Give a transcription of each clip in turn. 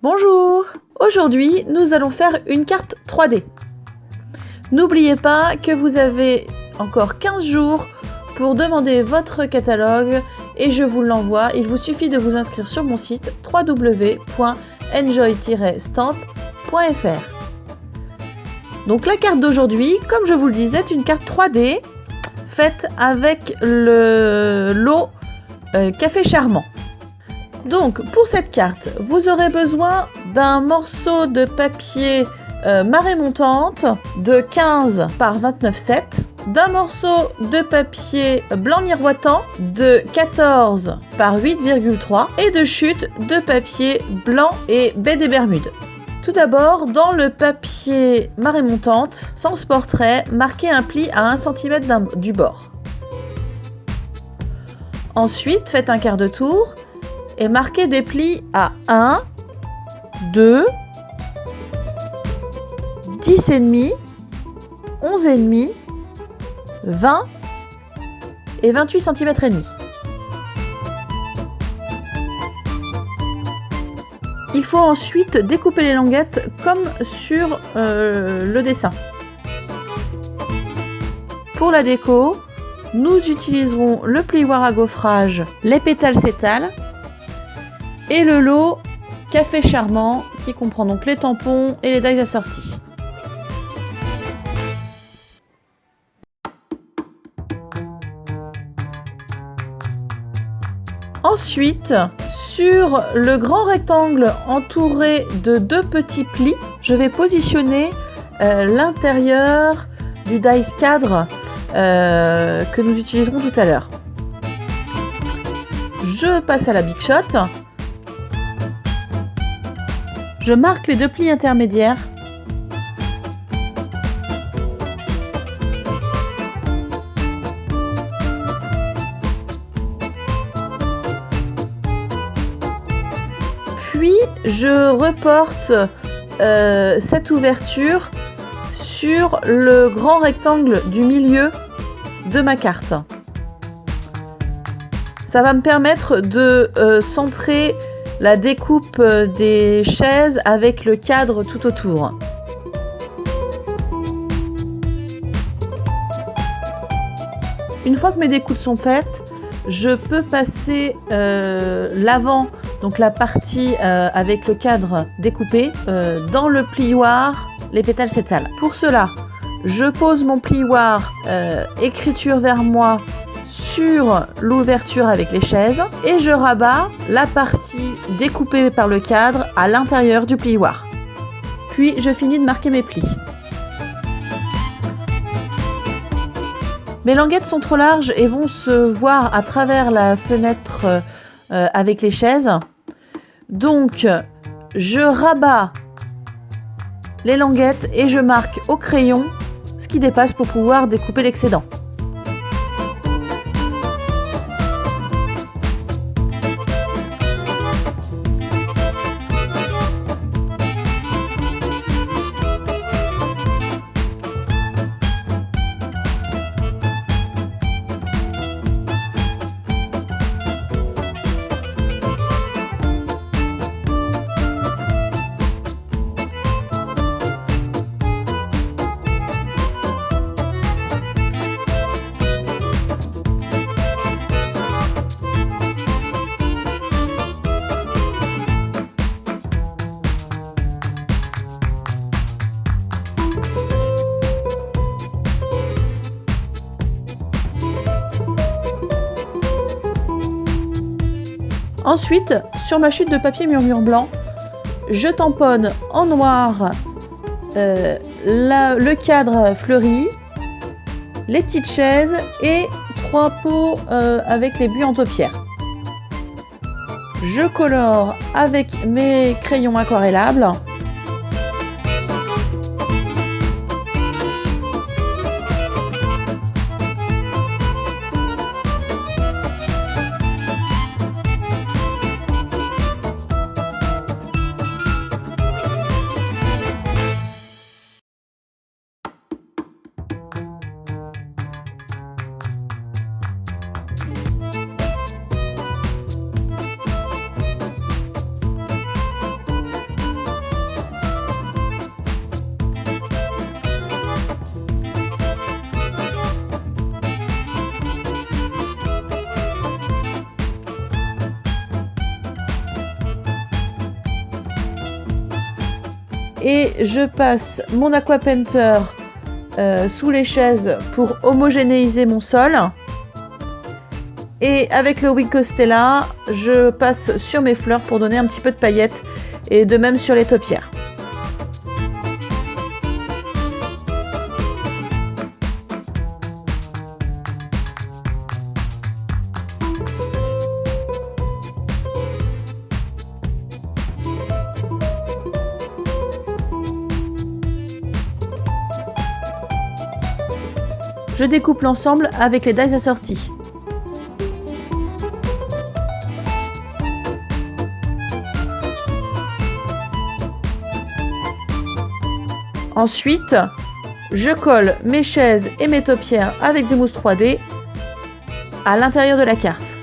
Bonjour! Aujourd'hui, nous allons faire une carte 3D. N'oubliez pas que vous avez encore 15 jours pour demander votre catalogue et je vous l'envoie. Il vous suffit de vous inscrire sur mon site www.enjoy-stamp.fr. Donc la carte d'aujourd'hui, comme je vous le disais, est une carte 3D faite avec le lot Café Charmant. Donc pour cette carte, vous aurez besoin d'un morceau de papier marée montante de 15 par 29,7, d'un morceau de papier blanc miroitant de 14 par 8,3 et de chute de papier blanc et baie des Bermudes. Tout d'abord, dans le papier marée montante, sans portrait, marquez un pli à 1 cm du bord. Ensuite, faites un quart de tour et marquez des plis à 1, 2, 10,5, 11,5, 20 et 28 cm et demi. Il faut ensuite découper les languettes comme sur le dessin. Pour la déco, nous utiliserons le plioir à gaufrage, les pétales cétales et le lot Café Charmant qui comprend donc les tampons et les dies assortis. Ensuite, sur le grand rectangle entouré de 2 petits plis, je vais positionner l'intérieur du dies cadre que nous utiliserons tout à l'heure. Je passe à la Big Shot. Je marque les 2 plis intermédiaires. Puis je reporte cette ouverture sur le grand rectangle du milieu de ma carte. Ça va me permettre de centrer la découpe des chaises avec le cadre tout autour. Une fois que mes découpes sont faites, je peux passer l'avant, donc la partie avec le cadre découpé, dans le plioir, les pétales cétales. Pour cela, je pose mon plioir écriture vers moi sur l'ouverture avec les chaises et je rabats la partie découpée par le cadre à l'intérieur du plioir. Puis je finis de marquer mes plis. Mes languettes sont trop larges et vont se voir à travers la fenêtre avec les chaises. Donc je rabats les languettes et je marque au crayon ce qui dépasse pour pouvoir découper l'excédent. Ensuite, sur ma chute de papier murmure blanc, je tamponne en noir le cadre fleuri, les petites chaises et 3 pots avec les buis en taupière. Je colore avec mes crayons aquarellables. Et je passe mon Aqua Painter sous les chaises pour homogénéiser mon sol. Et avec le Wink Stella, je passe sur mes fleurs pour donner un petit peu de paillettes et de même sur les topiaires. Je découpe l'ensemble avec les dies assortis. Ensuite, je colle mes chaises et mes topiaires avec des mousses 3D à l'intérieur de la carte.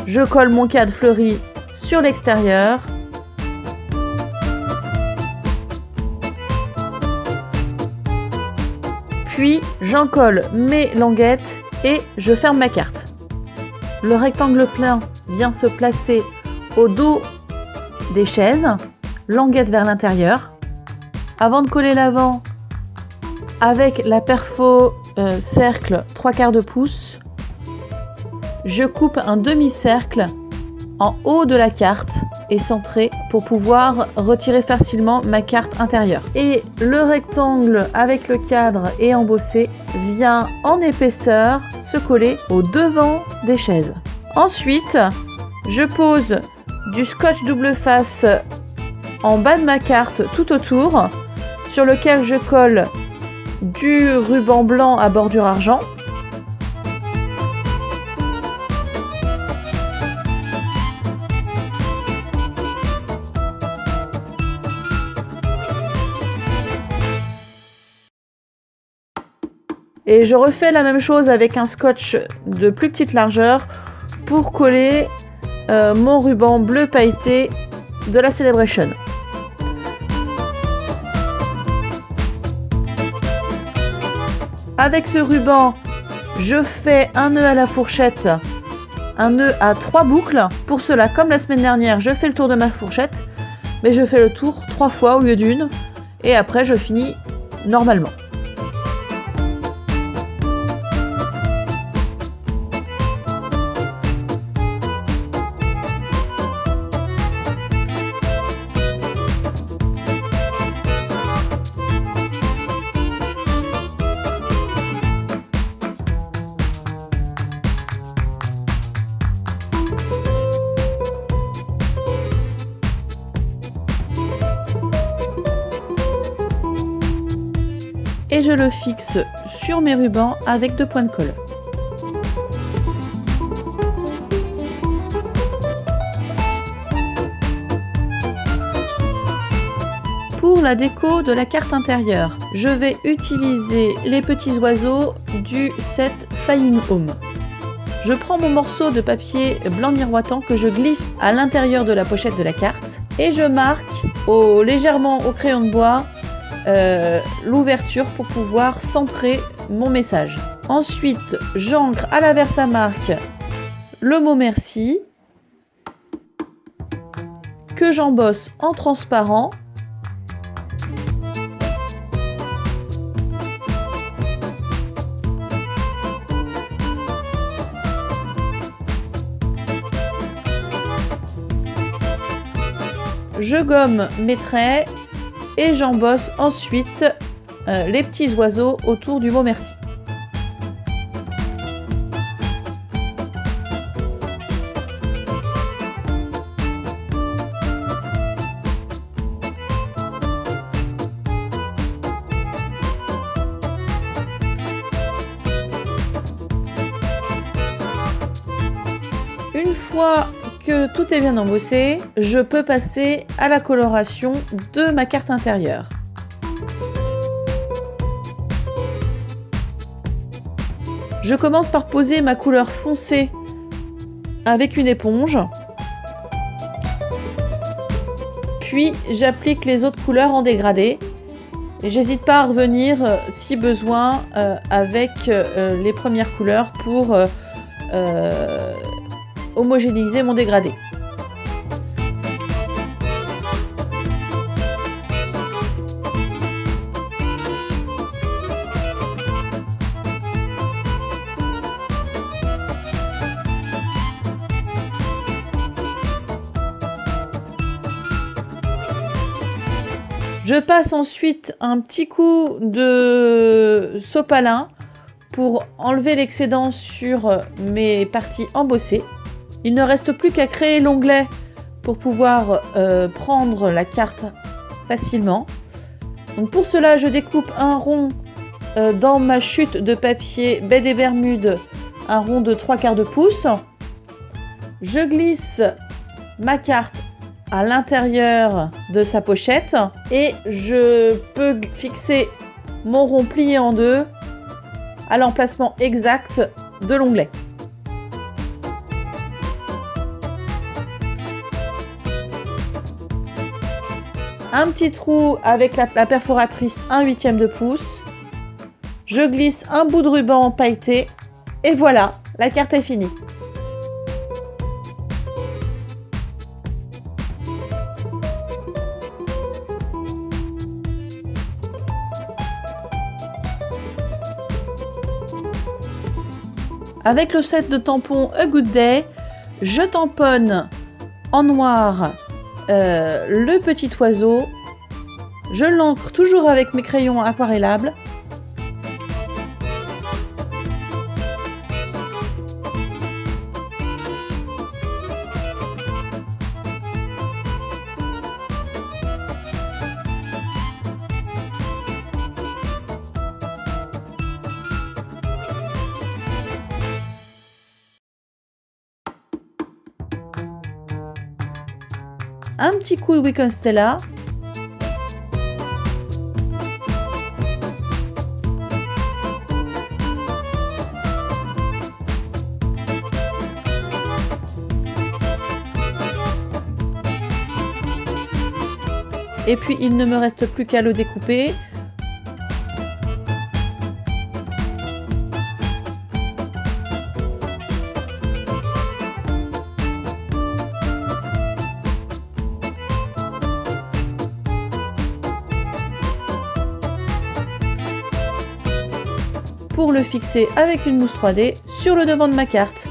Je colle mon cadre fleuri sur l'extérieur. Puis j'en colle mes languettes et je ferme ma carte. Le rectangle plein vient se placer au dos des chaises, languette vers l'intérieur. Avant de coller l'avant, avec la perfo cercle 3/4 de pouce, je coupe un demi-cercle en haut de la carte et centré pour pouvoir retirer facilement ma carte intérieure. Et le rectangle avec le cadre et embossé vient en épaisseur se coller au devant des chaises. Ensuite, je pose du scotch double face en bas de ma carte tout autour, sur lequel je colle du ruban blanc à bordure argent. Et je refais la même chose avec un scotch de plus petite largeur pour coller mon ruban bleu pailleté de la Celebration. Avec ce ruban, je fais un nœud à la fourchette, un nœud à 3 boucles. Pour cela, comme la semaine dernière, je fais le tour de ma fourchette, mais je fais le tour 3 fois au lieu d'une, et après je finis normalement. Et je le fixe sur mes rubans avec 2 points de colle. Pour la déco de la carte intérieure, je vais utiliser les petits oiseaux du set Flying Home. Je prends mon morceau de papier blanc miroitant que je glisse à l'intérieur de la pochette de la carte et je marque légèrement au crayon de bois l'ouverture pour pouvoir centrer mon message. Ensuite, j'ancre à la Versamark le mot merci que j'embosse en transparent. Je gomme mes traits et j'embosse ensuite les petits oiseaux autour du mot merci. fois que tout est bien embossé, je peux passer à la coloration de ma carte intérieure. Je commence par poser ma couleur foncée avec une éponge. Puis j'applique les autres couleurs en dégradé. Et j'hésite pas à revenir si besoin avec les premières couleurs pour homogénéiser mon dégradé. Je passe ensuite un petit coup de sopalin pour enlever l'excédent sur mes parties embossées. Il ne reste plus qu'à créer l'onglet pour pouvoir prendre la carte facilement. Donc pour cela, je découpe un rond dans ma chute de papier Baie des Bermudes, un rond de 3/4 de pouce. Je glisse ma carte à l'intérieur de sa pochette et je peux fixer mon rond plié en deux à l'emplacement exact de l'onglet. Un petit trou avec la perforatrice 1/8 de pouce. Je glisse un bout de ruban pailleté et voilà, la carte est finie. Avec le set de tampons A Good Day, je tamponne en noir le petit oiseau. Je l'encre toujours avec mes crayons aquarellables. Un petit coup de Wiccan Stella. Et puis il ne me reste plus qu'à le découper. Pour le fixer avec une mousse 3D sur le devant de ma carte.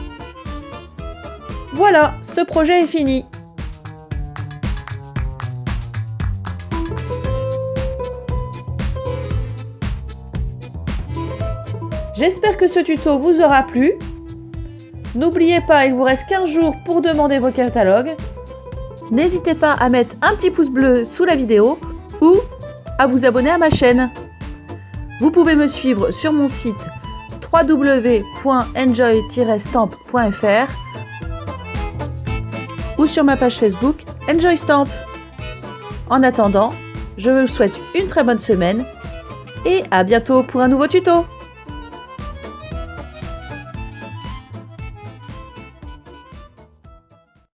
Voilà, ce projet est fini. J'espère que ce tuto vous aura plu. N'oubliez pas, il vous reste 15 jours pour demander vos catalogues. N'hésitez pas à mettre un petit pouce bleu sous la vidéo ou à vous abonner à ma chaîne. Vous pouvez me suivre sur mon site www.enjoy-stamp.fr ou sur ma page Facebook Enjoy Stamp. En attendant, je vous souhaite une très bonne semaine et à bientôt pour un nouveau tuto.